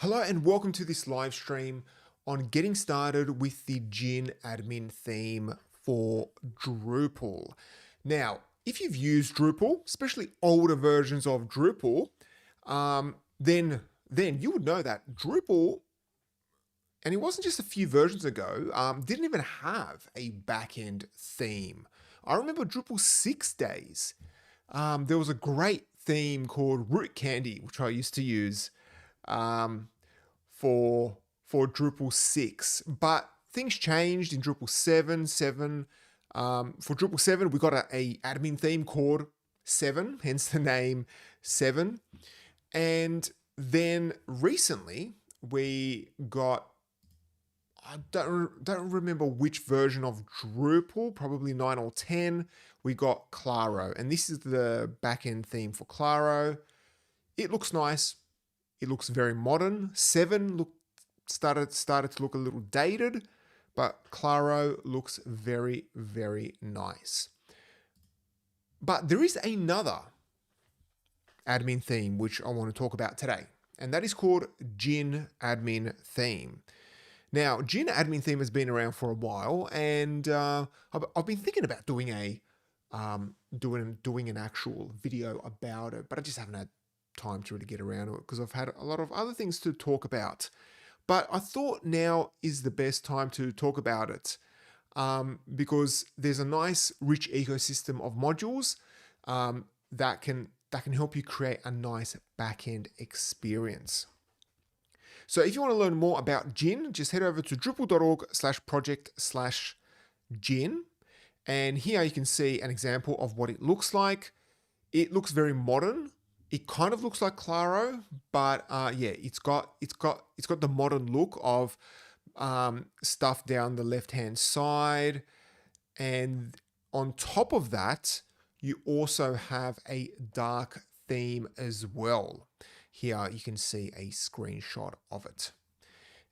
Hello and welcome to this live stream on getting started with the Gin admin theme for Drupal. Now, if you've used Drupal, especially older versions of Drupal, then you would know that Drupal, and it wasn't just a few versions ago, didn't even have a backend theme. I remember Drupal 6 days. There was a great theme called Root Candy, which I used to use for Drupal 6, but things changed in Drupal 7. For Drupal 7, we got a admin theme called 7, hence the name 7. And then recently we got, I don't remember which version of Drupal, probably 9 or 10, we got Claro. And this is the backend theme for Claro. It looks nice. It looks very modern. 7 started to look a little dated, but Claro looks very, very nice. But there is another admin theme which I want to talk about today, and that is called Gin admin theme. Now, Gin admin theme has been around for a while, and I've been thinking about doing doing an actual video about it, but I just haven't had time to really get around to it because I've had a lot of other things to talk about. But I thought now is the best time to talk about it because there's a nice, rich ecosystem of modules that can help you create a nice backend experience. So if you want to learn more about Gin, just head over to drupal.org/project/Gin. And here you can see an example of what it looks like. It looks very modern. It kind of looks like Claro, but yeah, it's got the modern look of stuff down the left-hand side. And on top of that, you also have a dark theme as well. Here you can see a screenshot of it.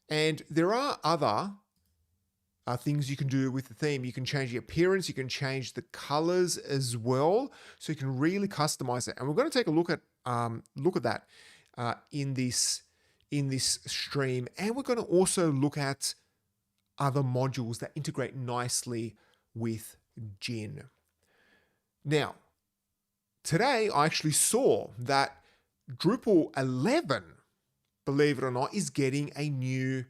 And there are other things you can do with the theme. You can change the appearance, you can change the colors as well, so you can really customize it. And we're going to take a look at that in this stream, and we're going to also look at other modules that integrate nicely with Gin. Now, today I actually saw that Drupal 11, believe it or not, is getting a new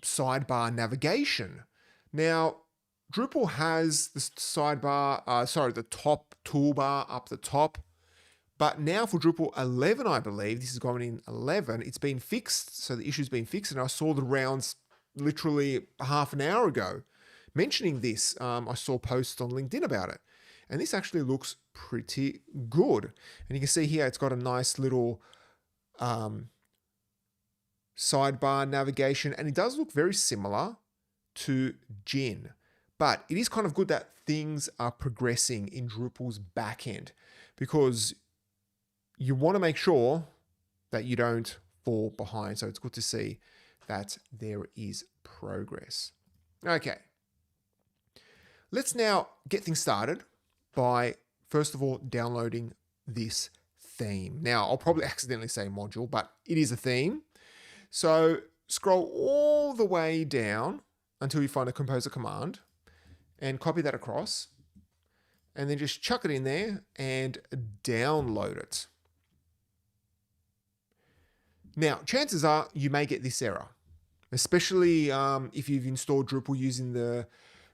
sidebar navigation. Now, Drupal has the sidebar, the top toolbar up the top, but now for Drupal 11, I believe, this is going in 11, it's been fixed, so the issue's been fixed, and I saw the rounds literally half an hour ago mentioning this. I saw posts on LinkedIn about it, and this actually looks pretty good. And you can see here, it's got a nice little sidebar navigation, and it does look very similar to Gin, but it is kind of good that things are progressing in Drupal's backend because you want to make sure that you don't fall behind. So it's good to see that there is progress. Okay, let's now get things started by first of all downloading this theme. Now, I'll probably accidentally say module, but it is a theme. So scroll all the way down until you find a composer command and copy that across, and then just chuck it in there and download it. Now, chances are you may get this error, especially if you've installed Drupal using the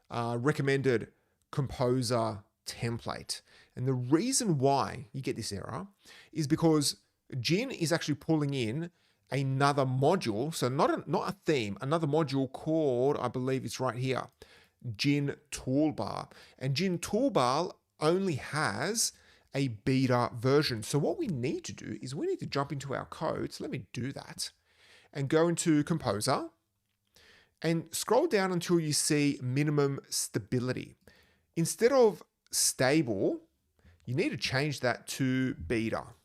recommended composer template. And the reason why you get this error is because Gin is actually pulling in another module, so not a theme, another module called, I believe it's right here, Gin Toolbar. And Gin Toolbar only has a beta version. So what we need to do is we need to jump into our code. So let me do that and go into Composer and scroll down until you see minimum stability. Instead of stable, you need to change that to beta.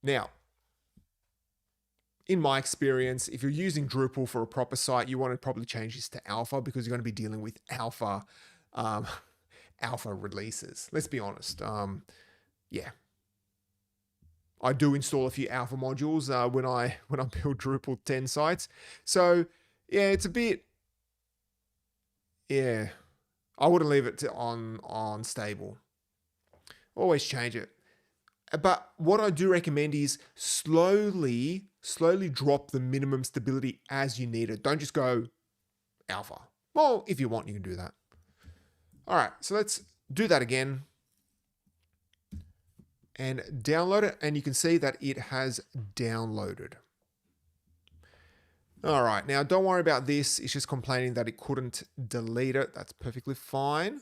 Now, in my experience, if you're using Drupal for a proper site, you want to probably change this to alpha because you're going to be dealing with alpha releases. Let's be honest. Yeah. I do install a few alpha modules when I build Drupal 10 sites. So yeah, it's a bit, yeah, I wouldn't leave it on stable. Always change it. But what I do recommend is slowly drop the minimum stability as you need it. Don't just go alpha. Well, if you want, you can do that. All right, so let's do that again and download it. And you can see that it has downloaded. All right, now don't worry about this. It's just complaining that it couldn't delete it. That's perfectly fine.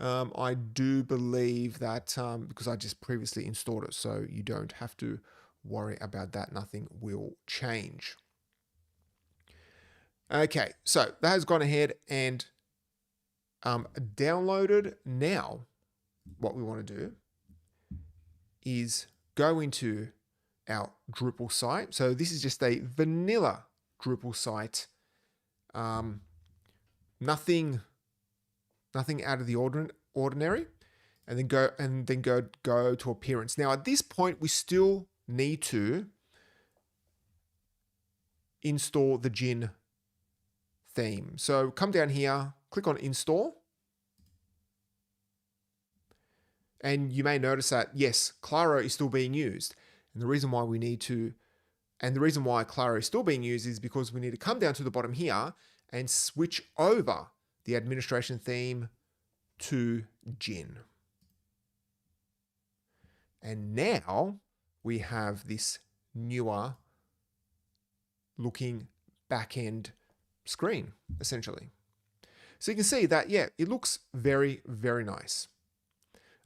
I do believe that because I just previously installed it, so you don't have to worry about that. Nothing will change. Okay, so that has gone ahead and downloaded. Now, what we want to do is go into our Drupal site. So this is just a vanilla Drupal site. Nothing out of the ordinary, and then go to appearance. Now at this point, we still need to install the Gin theme. So come down here, click on install, and you may notice that yes, Claro is still being used. And the reason why Claro is still being used is because we need to come down to the bottom here and switch over the administration theme to Gin. And now we have this newer looking back-end screen, essentially. So you can see that, yeah, it looks very, very nice.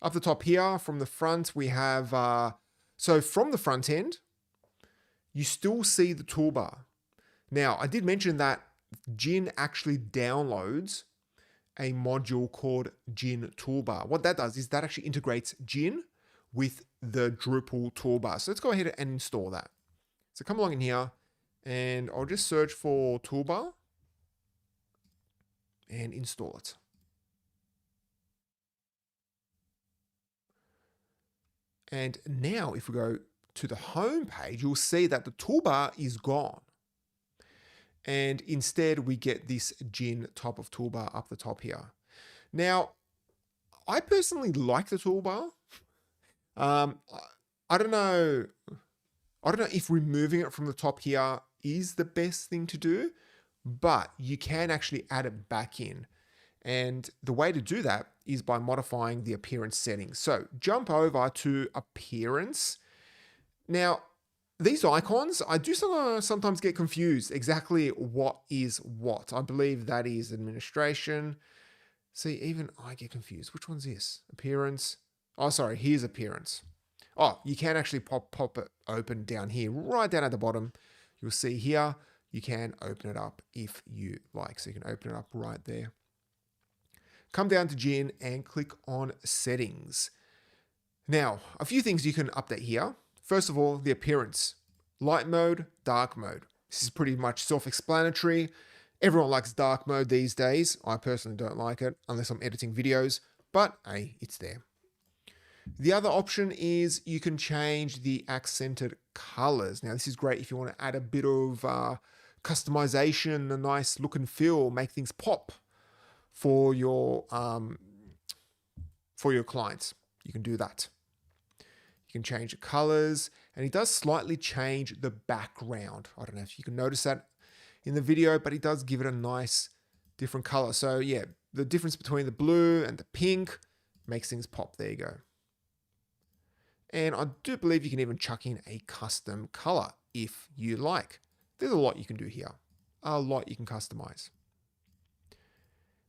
Up the top here, from the front, we have, so from the front end, you still see the toolbar. Now, I did mention that Gin actually downloads a module called Gin Toolbar. What that does is that actually integrates Gin with the Drupal toolbar. So let's go ahead and install that. So come along in here and I'll just search for toolbar and install it. And now if we go to the home page, you'll see that the toolbar is gone. And instead we get this Gin type of toolbar up the top here. Now, I personally like the toolbar. I don't know if removing it from the top here is the best thing to do, but you can actually add it back in. And the way to do that is by modifying the appearance settings. So jump over to appearance. Now, these icons, I do sometimes get confused exactly what is what. I believe that is administration. See, even I get confused. Which one's this? Appearance. Oh, sorry, here's appearance. Oh, you can actually pop it open down here, right down at the bottom. You'll see here, you can open it up if you like. So you can open it up right there. Come down to Gin and click on settings. Now, a few things you can update here. First of all, the appearance. Light mode, dark mode. This is pretty much self-explanatory. Everyone likes dark mode these days. I personally don't like it unless I'm editing videos, but hey, it's there. The other option is you can change the accented colors. Now, this is great if you want to add a bit of customization, a nice look and feel, make things pop for your clients. You can do that. You can change the colors, and it does slightly change the background. I don't know if you can notice that in the video, but it does give it a nice different color. So yeah, the difference between the blue and the pink makes things pop. There you go. And I do believe you can even chuck in a custom color if you like. There's a lot you can do here. A lot you can customize.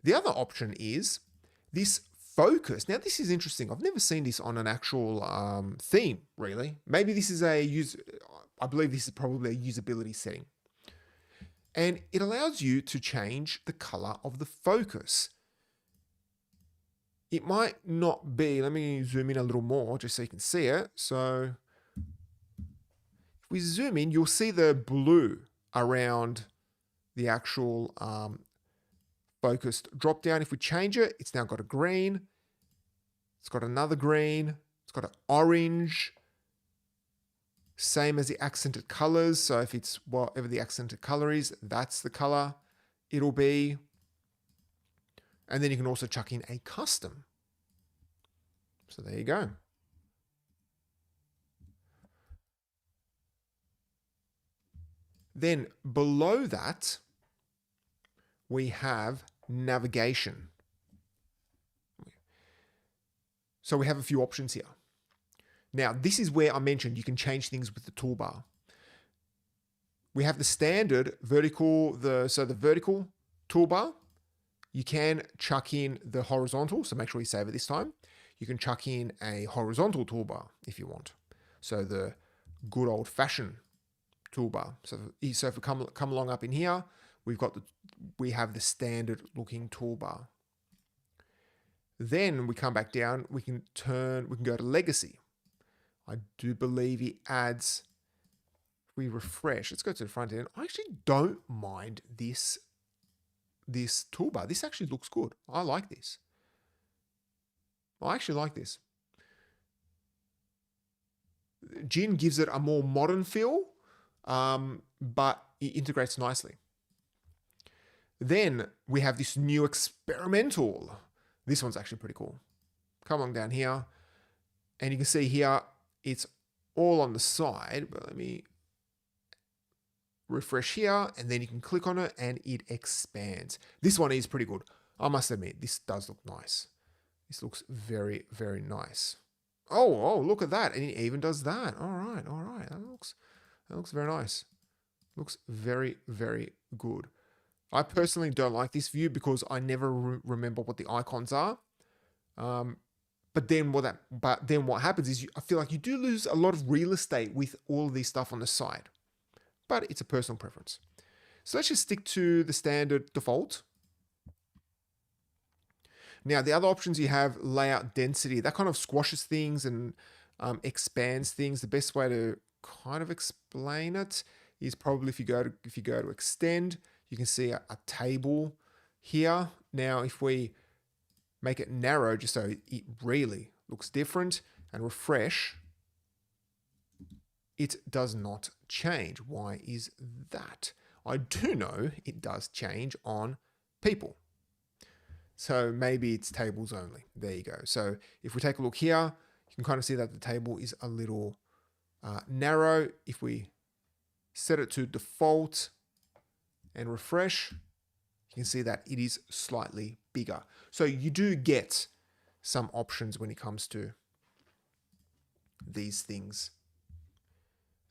The other option is this focus. Now, this is interesting. I've never seen this on an actual theme, really. Maybe this is I believe this is probably a usability setting. And it allows you to change the color of the focus. It might not be, let me zoom in a little more just so you can see it. So if we zoom in, you'll see the blue around the actual focused drop down. If we change it, it's now got a green. It's got another green. It's got an orange. Same as the accented colors. So if it's whatever the accented color is, that's the color it'll be. And then you can also chuck in a custom. So there you go. Then below that, we have navigation. So we have a few options here. Now, this is where I mentioned you can change things with the toolbar. We have the standard vertical, the vertical toolbar. You can chuck in the horizontal, so make sure you save it this time. You can chuck in a horizontal toolbar if you want. So the good old fashioned toolbar. So if we come along up in here, we have the standard looking toolbar. Then we come back down, we can go to legacy. I do believe he adds, if we refresh, let's go to the front end. I actually don't mind this toolbar. This actually looks good. I like this. I actually like this. Jin gives it a more modern feel, but it integrates nicely. Then we have this new experimental. This one's actually pretty cool. Come on down here, and you can see here, it's all on the side, but let me refresh here, and then you can click on it and it expands. This one is pretty good. I must admit, this does look nice. This looks very, very nice. Oh, look at that. And it even does that. All right. That looks very nice. Looks very, very good. I personally don't like this view because I never remember what the icons are. But then what happens is I feel like you do lose a lot of real estate with all of this stuff on the side. But it's a personal preference. So let's just stick to the standard default. Now, the other options you have layout density. That kind of squashes things and expands things. The best way to kind of explain it is probably if you go to extend, you can see a table here. Now, if we make it narrow just so it really looks different and refresh, it does not change. Why is that? I do know it does change on people. So maybe it's tables only. There you go. So if we take a look here, you can kind of see that the table is a little narrow. If we set it to default and refresh, you can see that it is slightly bigger. So you do get some options when it comes to these things.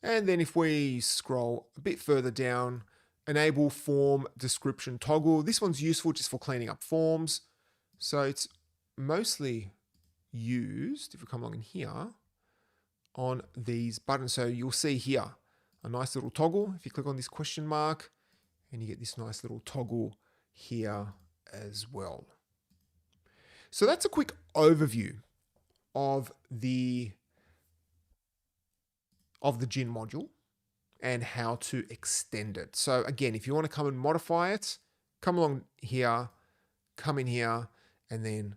And then if we scroll a bit further down, enable form description toggle. This one's useful just for cleaning up forms. So it's mostly used, if we come along in here, on these buttons. So you'll see here a nice little toggle. If you click on this question mark, and you get this nice little toggle here as well. So that's a quick overview of the Jin module and how to extend it. So again, if you want to come and modify it, come along here, come in here, and then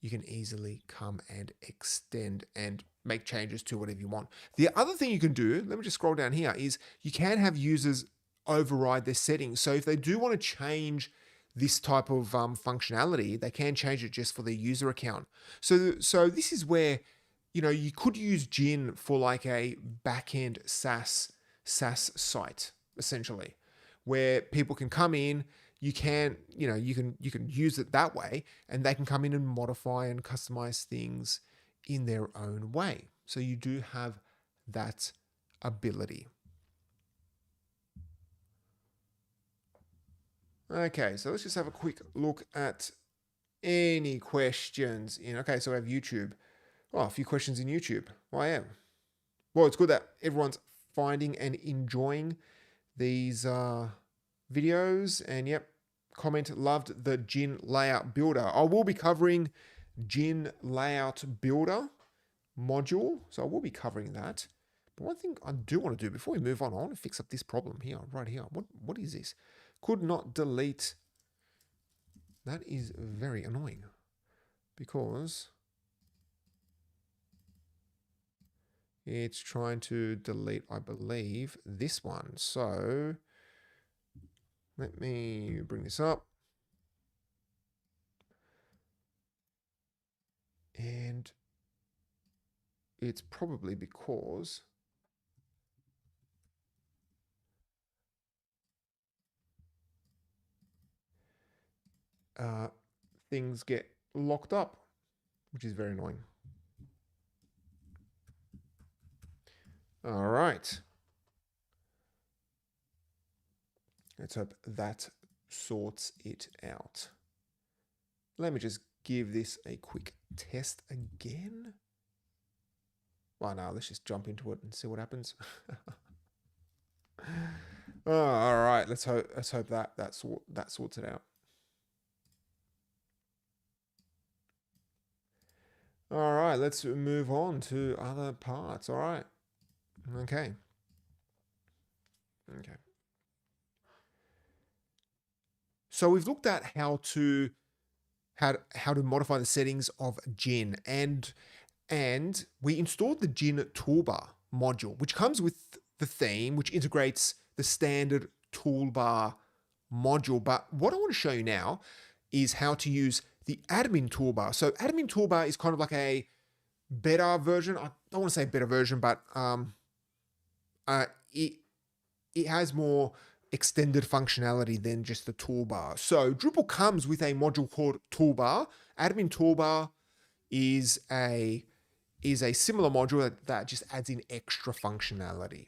you can easily come and extend and make changes to whatever you want. The other thing you can do, let me just scroll down here, is you can have users override their settings. So if they do want to change this type of functionality, they can change it just for their user account. So this is where, you could use Jin for like a backend SaaS site, essentially, where people can come in, you can use it that way, and they can come in and modify and customize things in their own way. So you do have that ability. Okay, so let's just have a quick look at any questions okay, so we have YouTube. Oh, a few questions in YouTube. Well, yeah. Well, it's good that everyone's finding and enjoying these videos. And yep, comment, loved the Jin layout builder. I will be covering Jin layout builder module. So I will be covering that. But one thing I do want to do before we move on, I want to fix up this problem here, right here. What is this? Could not delete. That is very annoying because It's trying to delete, I believe, this one. So let me bring this up. And it's probably because things get locked up, which is very annoying. All right. Let's hope that sorts it out. Let me just give this a quick test again. Well, no, let's just jump into it and see what happens. Oh, all right, let's hope that sorts it out. All right, let's move on to other parts. All right. Okay. Okay. So we've looked at how to modify the settings of Gin, and we installed the Gin toolbar module, which comes with the theme, which integrates the standard toolbar module. But what I want to show you now is how to use the admin toolbar. So admin toolbar is kind of like a better version. I don't want to say better version, but it has more extended functionality than just the toolbar. So Drupal comes with a module called toolbar. Admin toolbar is a similar module that just adds in extra functionality.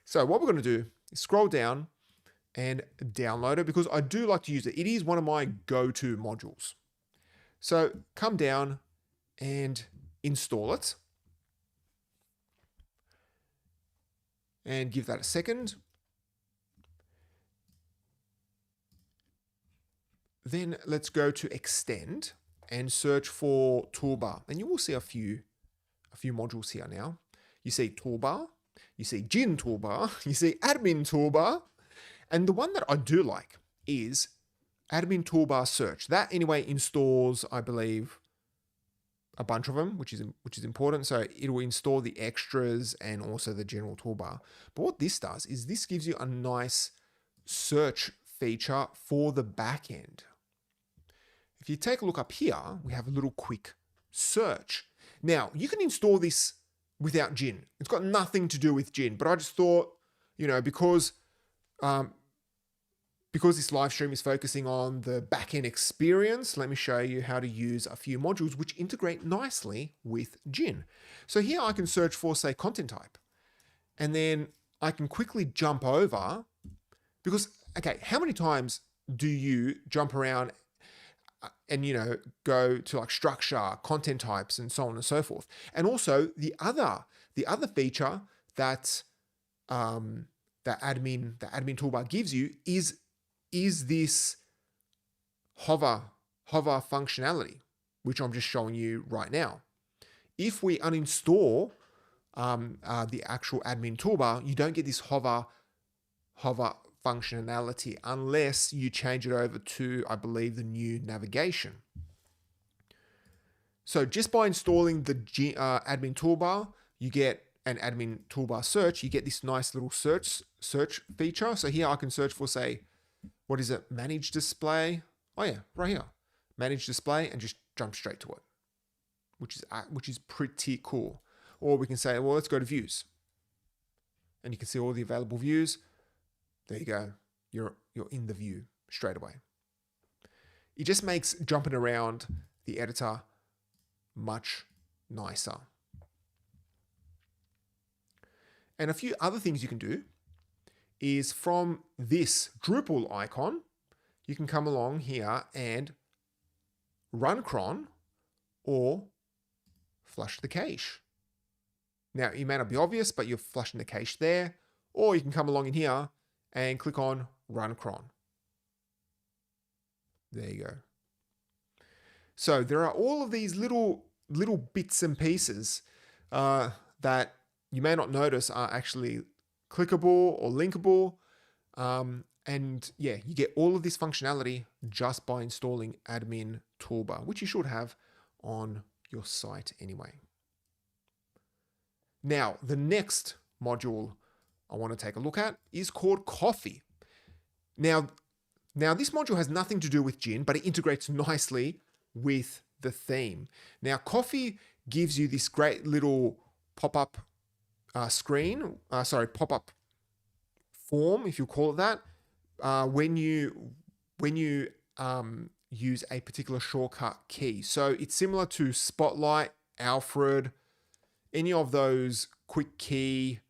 So what we're going to do is scroll down and download it, because I do like to use it. It is one of my go-to modules. So come down and install it. And give that a second. Then let's go to extend and search for toolbar. And you will see a few modules here now. You see toolbar, you see Gin toolbar, you see admin toolbar. And the one that I do like is admin toolbar search. That anyway installs, I believe, a bunch of them, which is important. So it will install the extras and also the general toolbar. But what this does is this gives you a nice search feature for the back end. If you take a look up here, we have a little quick search. Now, you can install this without Gin. It's got nothing to do with Gin, but I just thought, because this live stream is focusing on the backend experience, let me show you how to use a few modules which integrate nicely with Gin. So here I can search for, say, content type. And then I can quickly jump over, because, okay, how many times do you jump around and, go to like structure, content types, and so on and so forth? And also the other feature that the admin toolbar gives you is this hover functionality, which I'm just showing you right now. If we uninstall the actual admin toolbar, you don't get this hover functionality unless you change it over to, I believe, the new navigation. So just by installing the admin toolbar, you get an admin toolbar search. You get this nice little search feature. So here I can search for, say, what is it? Manage display. Oh yeah, right here. Manage display, and just jump straight to it, which is pretty cool. Or we can say, well, let's go to views, and you can see all the available views. There you go. You're in the view straight away. It just makes jumping around the editor much nicer. And a few other things you can do is from this Drupal icon, you can come along here and run cron or flush the cache. Now, it may not be obvious, but you're flushing the cache there, or you can come along in here and click on run cron. There you go. So there are all of these little bits and pieces that you may not notice are actually clickable or linkable. And yeah, you get all of this functionality just by installing admin toolbar, which you should have on your site anyway. Now, the next module I want to take a look at is called Coffee. Now this module has nothing to do with Gin, but it integrates nicely with the theme. Now, Coffee gives you this great little pop-up pop-up form, if you call it that, when you use a particular shortcut key. So it's similar to Spotlight, Alfred, any of those quick key.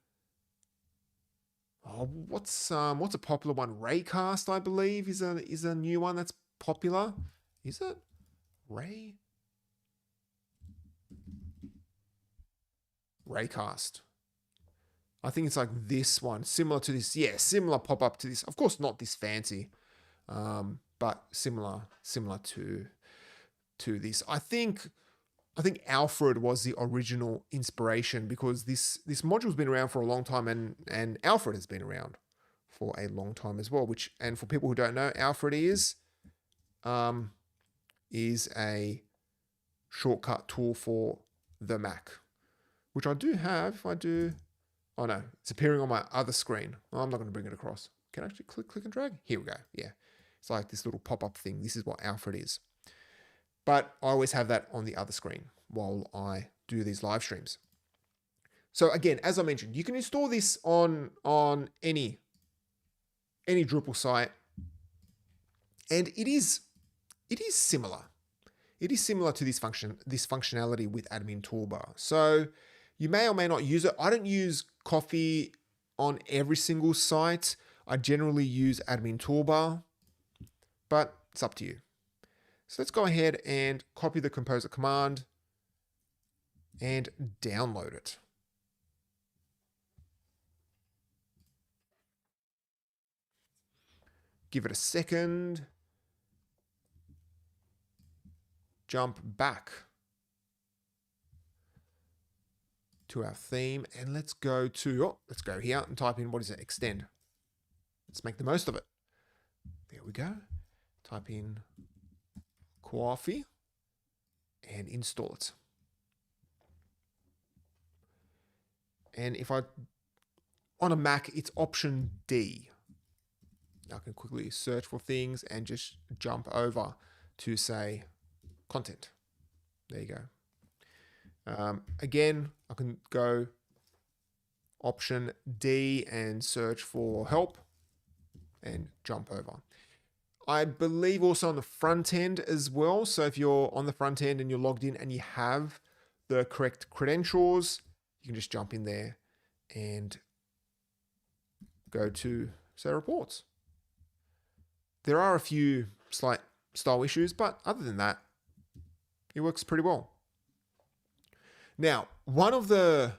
Oh, what's a popular one? Raycast, I believe, is a new one that's popular. Is it Raycast? I think it's like this one, similar to this. Yeah, similar pop up to this. Of course, not this fancy, but similar to this. I think Alfred was the original inspiration, because this module's been around for a long time, and Alfred has been around for a long time as well. And for people who don't know, Alfred is a shortcut tool for the Mac, which I do have. If I do, oh no, it's appearing on my other screen. Oh, I'm not going to bring it across. Can I actually click and drag? Here we go. Yeah, it's like this little pop-up thing. This is what Alfred is. But I always have that on the other screen while I do these live streams. So again, as I mentioned, you can install this on any Drupal site, and it is similar. It is similar to this functionality with Admin Toolbar. So you may or may not use it. I don't use Coffee on every single site. I generally use Admin Toolbar, but it's up to you. So let's go ahead and copy the Composer command and download it. Give it a second. Jump back to our theme, and let's go here and type in, what is it? Extend. Let's make the most of it. There we go. Type in Coffee and install it. And if on a Mac, it's option D. I can quickly search for things and just jump over to, say, content. There you go. Again, I can go option D and search for help and jump over. I believe also on the front end as well. So if you're on the front end and you're logged in and you have the correct credentials, you can just jump in there and go to, say, reports. There are a few slight style issues, but other than that, it works pretty well. Now, one of the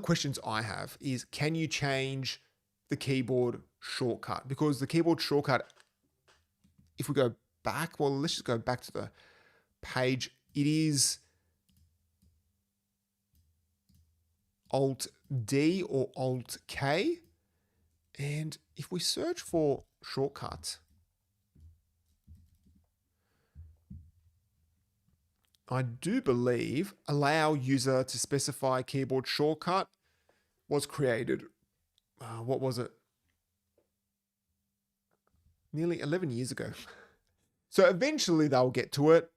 questions I have is, can you change the keyboard shortcut? Because the keyboard shortcut, if we go back, well, let's just go back to the page. It is Alt D or Alt K. And if we search for shortcuts, I do believe allow user to specify keyboard shortcut was created, what was it? Nearly 11 years ago. So eventually they'll get to it.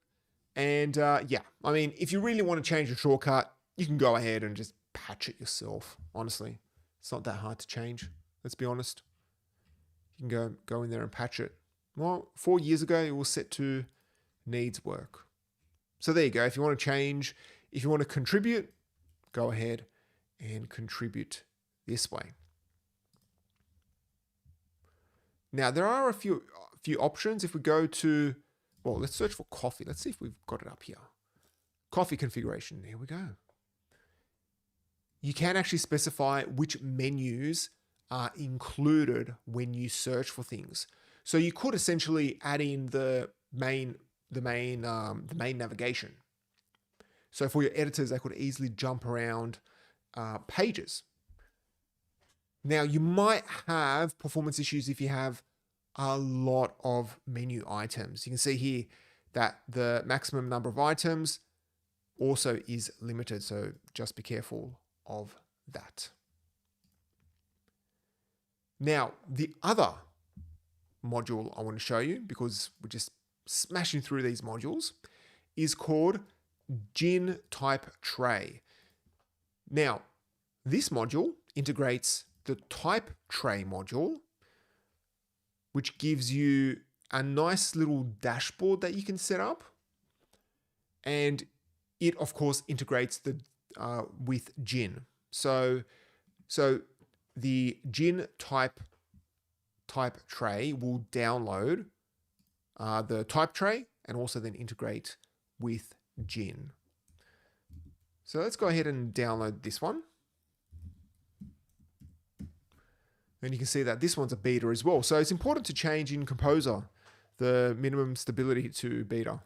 And yeah, I mean, if you really want to change a shortcut, you can go ahead and just patch it yourself. Honestly, it's not that hard to change. Let's be honest. You can go in there and patch it. Well, 4 years ago, it was set to needs work. So there you go. If you want to change, if you want to contribute, go ahead and contribute this way. Now, there are a few options. If we go to, well, let's search for Coffee. Let's see if we've got it up here. Coffee configuration. Here we go. You can actually specify which menus are included when you search for things. So you could essentially add in the main navigation. So for your editors, they could easily jump around pages. Now, you might have performance issues if you have a lot of menu items. You can see here that the maximum number of items also is limited, so just be careful of that. Now, the other module I want to show you, because we're just smashing through these modules, is called Gin Type Tray. Now, this module integrates the type tray module, which gives you a nice little dashboard that you can set up. And it, of course, integrates with Gin. So the Gin type tray will download the type tray and also then integrate with Gin. So let's go ahead and download this one. And you can see that this one's a beta as well. So it's important to change in Composer the minimum stability to beta.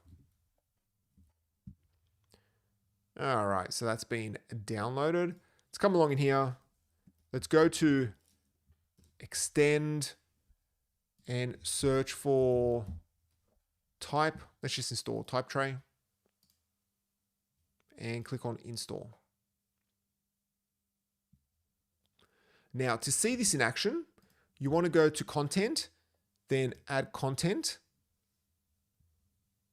All right, so that's been downloaded. Let's come along in here. Let's go to extend and search for type. Let's just install type tray and click on install. Now, to see this in action, you want to go to content, then add content.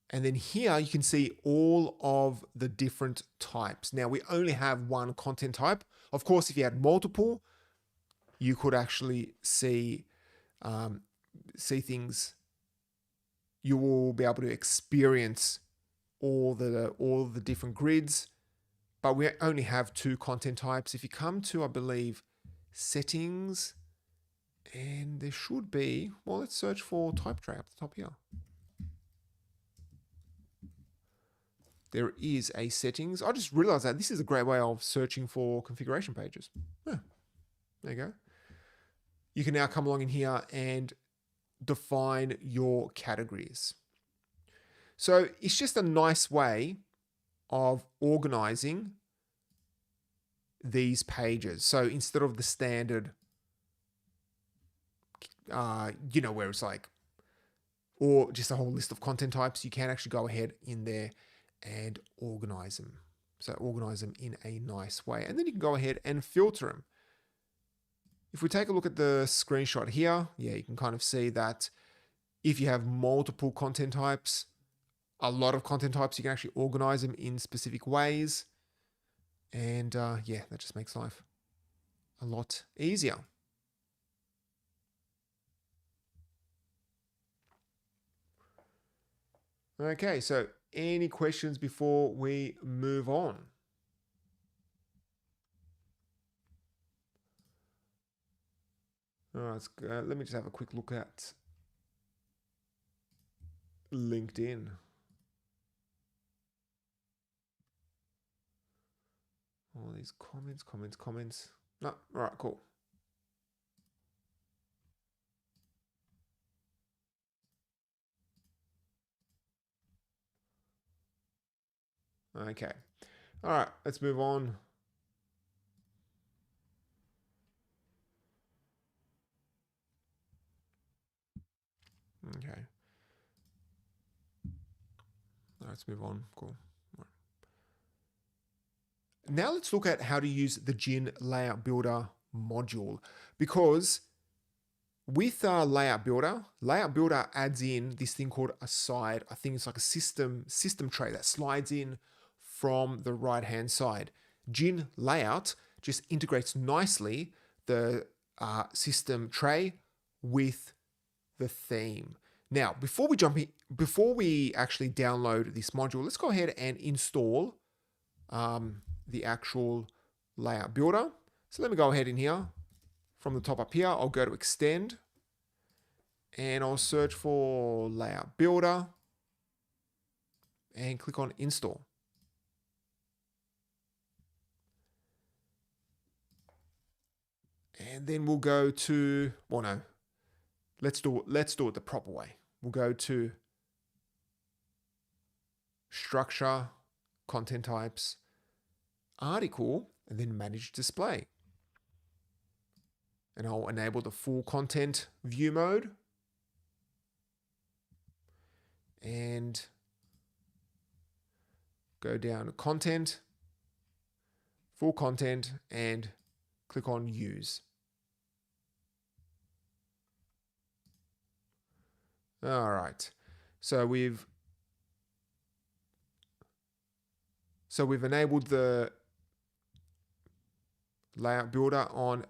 And then here you can see all of the different types. Now, we only have one content type. Of course, if you had multiple, you could actually see things. You will be able to experience all the different grids, but we only have two content types. If you come to, I believe, settings, and there should be, well, let's search for type tray up the top here. There is a settings. I just realized that this is a great way of searching for configuration pages. There you go. You can now come along in here and define your categories. So it's just a nice way of organizing these pages. So instead of the standard, where it's like, or just a whole list of content types, you can actually go ahead in there and organize them. So organize them in a nice way. And then you can go ahead and filter them. If we take a look at the screenshot here, you can kind of see that if you have multiple content types, a lot of content types, you can actually organize them in specific ways. And that just makes life a lot easier. Okay, so any questions before we move on? All right, let me just have a quick look at LinkedIn. All these comments. No, all right, cool. Okay. All right, let's move on. Okay. Let's move on. Cool. Right. Now let's look at how to use the Gin Layout Builder module, because with Layout Builder adds in this thing called a side. I think it's like a system tray that slides in from the right-hand side. Gin Layout just integrates nicely the system tray with the theme. Now, before we actually download this module, let's go ahead and install the actual Layout Builder. So let me go ahead in here. From the top up here, I'll go to Extend, and I'll search for Layout Builder and click on Install. And then we'll go to, let's do it the proper way. We'll go to Structure, Content Types, Article, and then Manage Display. And I'll enable the full content view mode. And go down to Content, full content, and click on use. All right. So we've enabled the layout builder on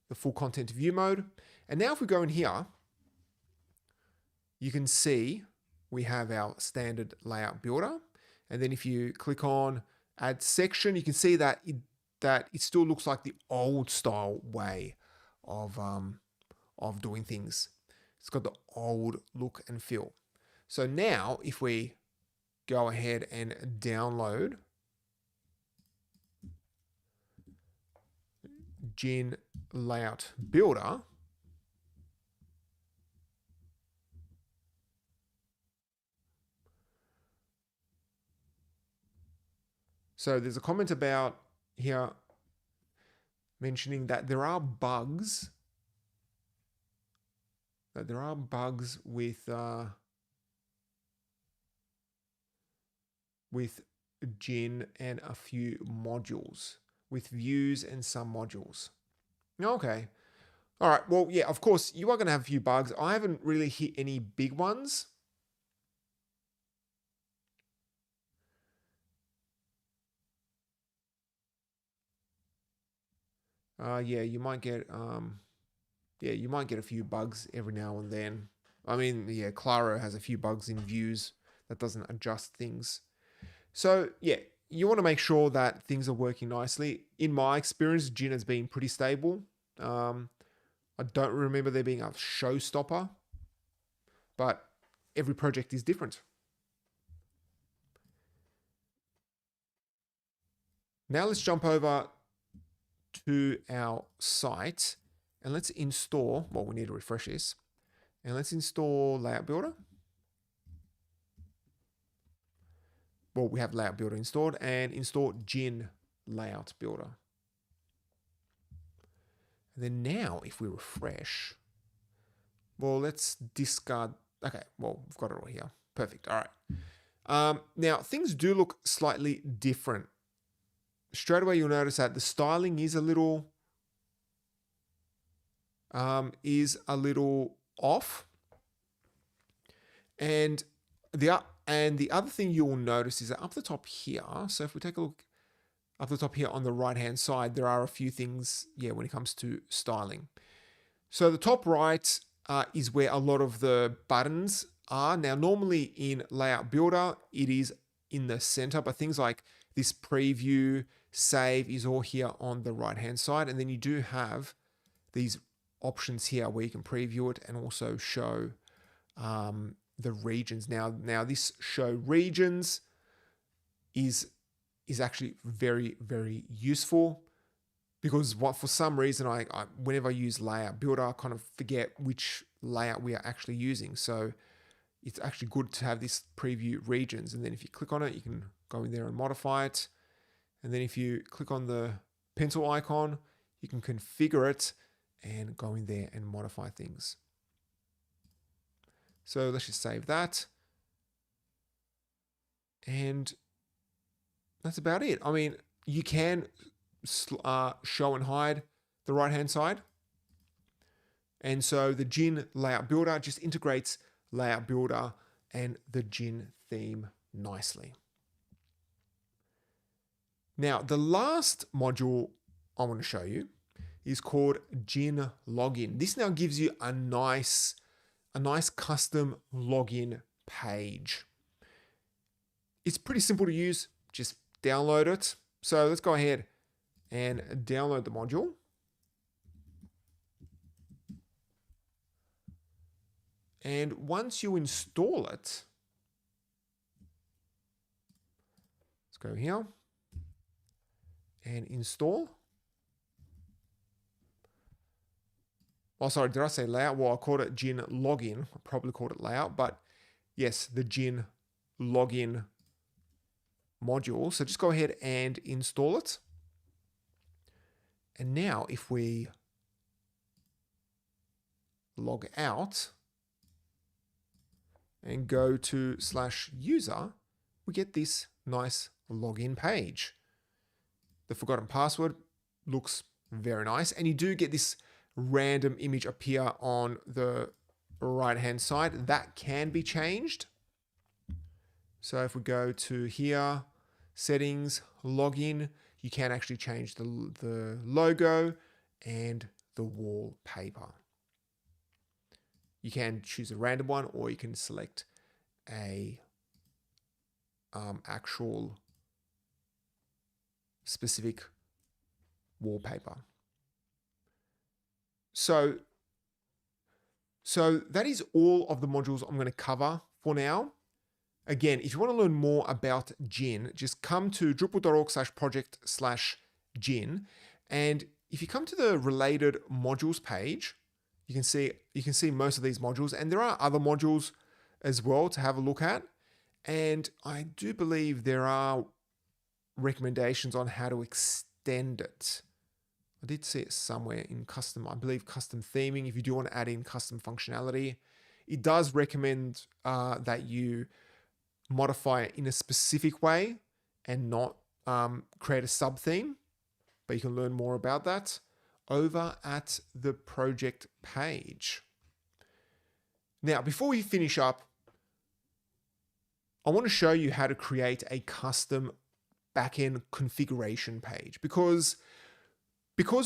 the full content view mode. And now if we go in here, you can see we have our standard layout builder. And then if you click on add section, you can see that it still looks like the old style way of doing things. It's got the old look and feel. So now if we go ahead and download Gin Layout Builder, so there's a comment about here mentioning that there are bugs. With Gin and a few modules, with views and some modules. Okay. All right. Well, yeah, of course, you are going to have a few bugs. I haven't really hit any big ones. Yeah, you might get a few bugs every now and then. I mean, yeah, Claro has a few bugs in views that doesn't adjust things. So yeah, you want to make sure that things are working nicely. In my experience, Gin has been pretty stable. I don't remember there being a showstopper, but every project is different. Now let's jump over to our site and let's install, well, we need to refresh this, and let's install Layout Builder. Well, we have Layout Builder installed, and install Gin Layout Builder. And then now if we refresh, well, let's discard. Okay, well, we've got it all here. Perfect. All right. Now things do look slightly different. Straight away, you'll notice that the styling is a little off. And the other thing you'll notice is that up the top here, so if we take a look up the top here on the right-hand side, there are a few things, when it comes to styling. So the top right is where a lot of the buttons are. Now, normally in Layout Builder, it is in the center, but things like this preview, save is all here on the right-hand side. And then you do have these options here where you can preview it and also show the regions. Now this show regions is actually very, very useful, because for some reason I whenever I use Layout Builder, I kind of forget which layout we are actually using. So it's actually good to have this preview regions, and then if you click on it, you can go in there and modify it. And then if you click on the pencil icon, you can configure it and go in there and modify things. So let's just save that. And that's about it. I mean, you can show and hide the right-hand side. And so the Gin Layout Builder just integrates Layout Builder and the Gin theme nicely. Now, the last module I want to show you is called Gin Login. This now gives you a nice custom login page. It's pretty simple to use. Just download it. So let's go ahead and download the module. And once you install it, let's go here and install. Oh, sorry, did I say layout? Well, I called it Gin Login. I probably called it layout, but yes, the Gin Login module. So just go ahead and install it. And now if we log out and go to /user, we get this nice login page. the forgotten password looks very nice. And you do get this random image appear on the right-hand side. That can be changed. So if we go to here, settings, login, you can actually change the logo and the wallpaper. You can choose a random one, or you can select a actual specific wallpaper. So that is all of the modules I'm going to cover for now. Again, if you want to learn more about Gin, just come to drupal.org/project/Gin. And if you come to the related modules page, you can see most of these modules, and there are other modules as well to have a look at. And I do believe there are recommendations on how to extend it. I did see it somewhere in custom, I believe custom theming, if you do want to add in custom functionality. It does recommend that you modify it in a specific way and not create a sub theme, but you can learn more about that over at the project page. Now, before we finish up, I want to show you how to create a custom backend configuration page, because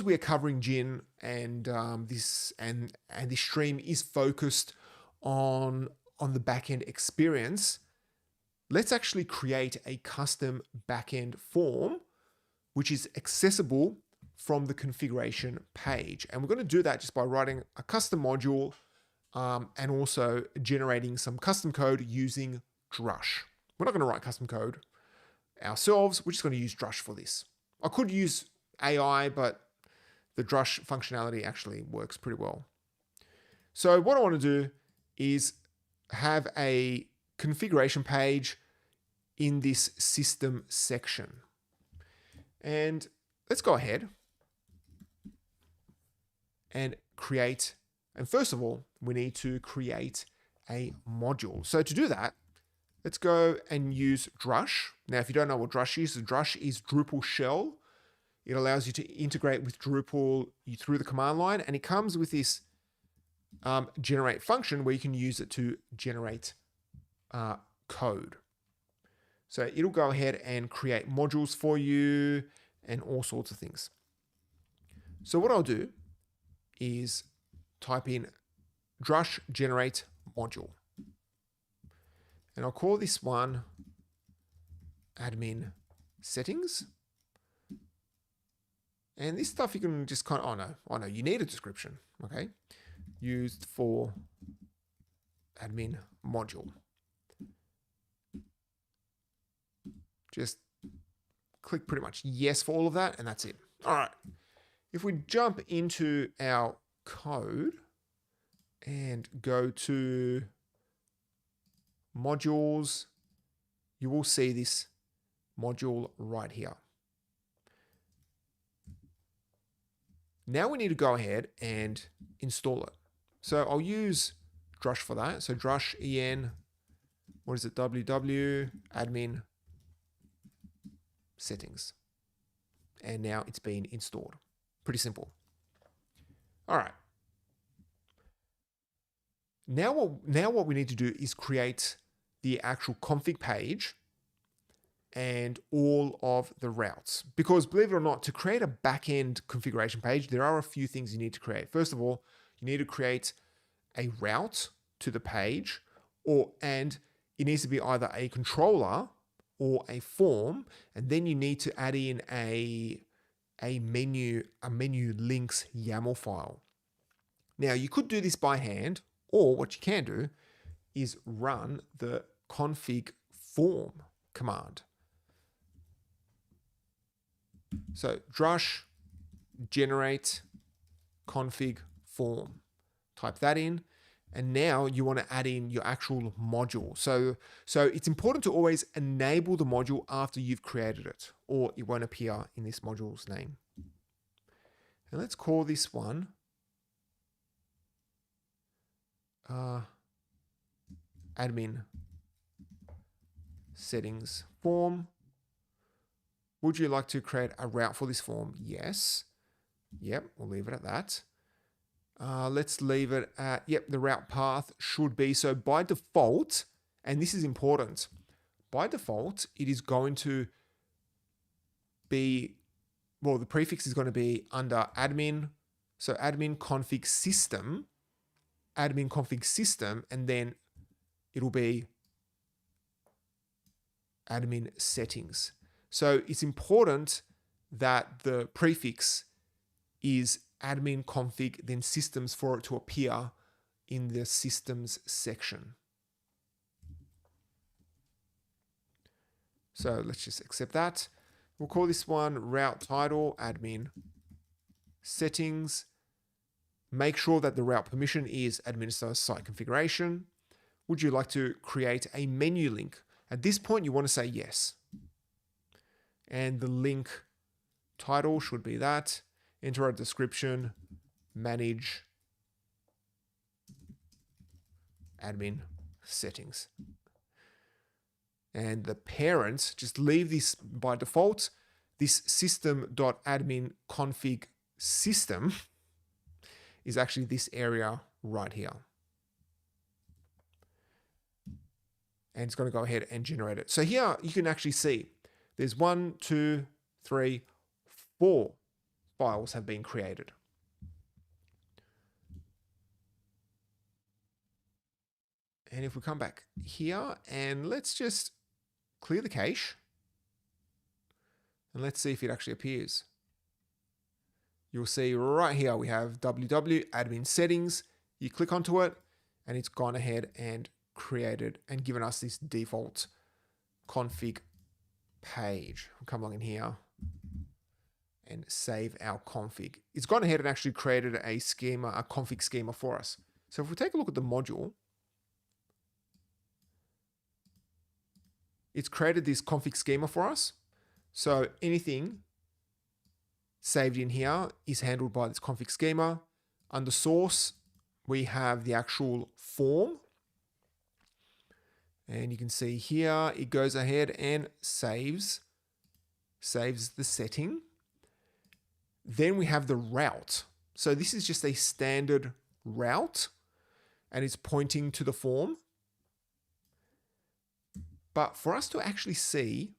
we are covering Gin and this stream is focused on the backend experience. Let's actually create a custom backend form, which is accessible from the configuration page. And we're going to do that just by writing a custom module and also generating some custom code using Drush. We're not going to write custom code ourselves. We're just going to use Drush for this. I could use AI, but the Drush functionality actually works pretty well. So what I want to do is have a configuration page in this system section. And let's go ahead and create. And first of all, we need to create a module. So to do that, let's go and use Drush. Now, if you don't know what Drush is Drupal shell. It allows you to integrate with Drupal through the command line, and it comes with this generate function where you can use it to generate code. So it'll go ahead and create modules for you and all sorts of things. So what I'll do is type in Drush generate module. And I'll call this one admin settings. And this stuff you can just kind of, oh no, you need a description, okay? Used for admin module. Just click pretty much yes for all of that, and that's it. All right. If we jump into our code and go to modules, you will see this module right here. Now we need to go ahead and install it. So I'll use Drush for that. So Drush en, what is it? www admin settings. And now it's been installed. Pretty simple. All right. Now what we need to do is create the actual config page and all of the routes. Because believe it or not, to create a backend configuration page, there are a few things you need to create. First of all, you need to create a route to the page, and it needs to be either a controller or a form, and then you need to add in a menu links YAML file. Now you could do this by hand, or what you can do is run the config form command. So Drush generate config form. Type that in, and now you want to add in your actual module. So it's important to always enable the module after you've created it, or it won't appear in this module's name. And let's call this one admin settings form. Would you like to create a route for this form? Yes. Yep, we'll leave it at that. Let's leave it at, yep, the route path should be, so by default, and this is important, by default, it is going to be, well, the prefix is going to be under admin, so admin config system, and then it'll be admin settings. So it's important that the prefix is admin config, then systems, for it to appear in the systems section. So let's just accept that. We'll call this one route title, admin settings. Make sure that the route permission is administer site configuration. Would you like to create a menu link? At this point, you want to say yes. And the link title should be that. Enter a description, manage admin settings. And the parent, just leave this by default. This system.admin config system is actually this area right here. And it's going to go ahead and generate it. So here you can actually see there's 1, 2, 3, 4 files have been created. And if we come back here and let's just clear the cache and let's see if it actually appears. You'll see right here we have www admin settings. You click onto it and it's gone ahead and created and given us this default config page. We'll come along in here and save our config. It's gone ahead and actually created a schema, a config schema for us. So if we take a look at the module, it's created this config schema for us. So anything saved in here is handled by this config schema. Under source, we have the actual form. And you can see here, it goes ahead and saves the setting. Then we have the route. So this is just a standard route and it's pointing to the form. But for us to actually see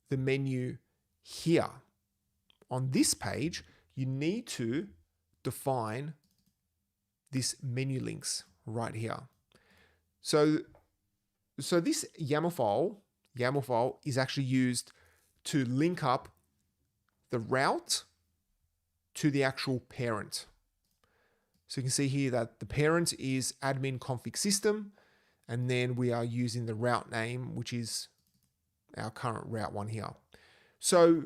the menu here on this page, you need to define this menu links right here. So this YAML file is actually used to link up the route to the actual parent. So you can see here that the parent is admin config system, and then we are using the route name, which is our current route one here. So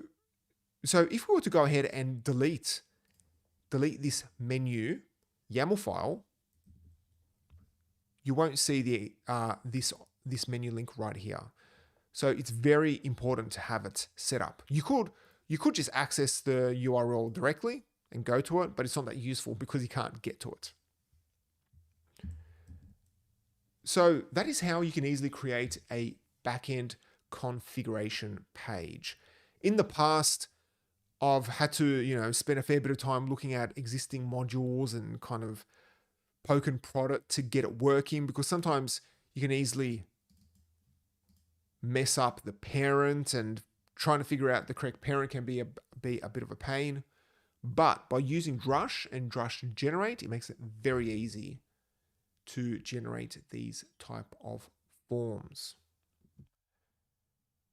if we were to go ahead and delete this menu YAML file, you won't see the this menu link right here. So it's very important to have it set up. You could just access the URL directly and go to it, but it's not that useful because you can't get to it. So that is how you can easily create a backend configuration page. In the past, I've had to, spend a fair bit of time looking at existing modules and kind of poke and prod it to get it working, because sometimes you can easily mess up the parent, and trying to figure out the correct parent can be a bit of a pain. But by using Drush and Drush Generate, it makes it very easy to generate these type of forms.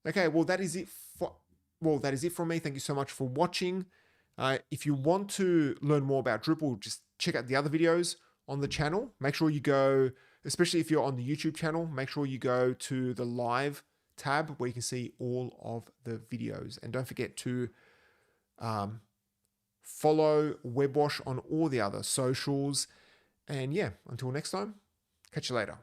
Okay, well that is it from me. Thank you so much for watching. If you want to learn more about Drupal, just check out the other videos on the channel. Make sure you go, especially if you're on the YouTube channel, make sure you go to the live tab where you can see all of the videos. And don't forget to follow WebWash on all the other socials. And yeah, until next time, catch you later.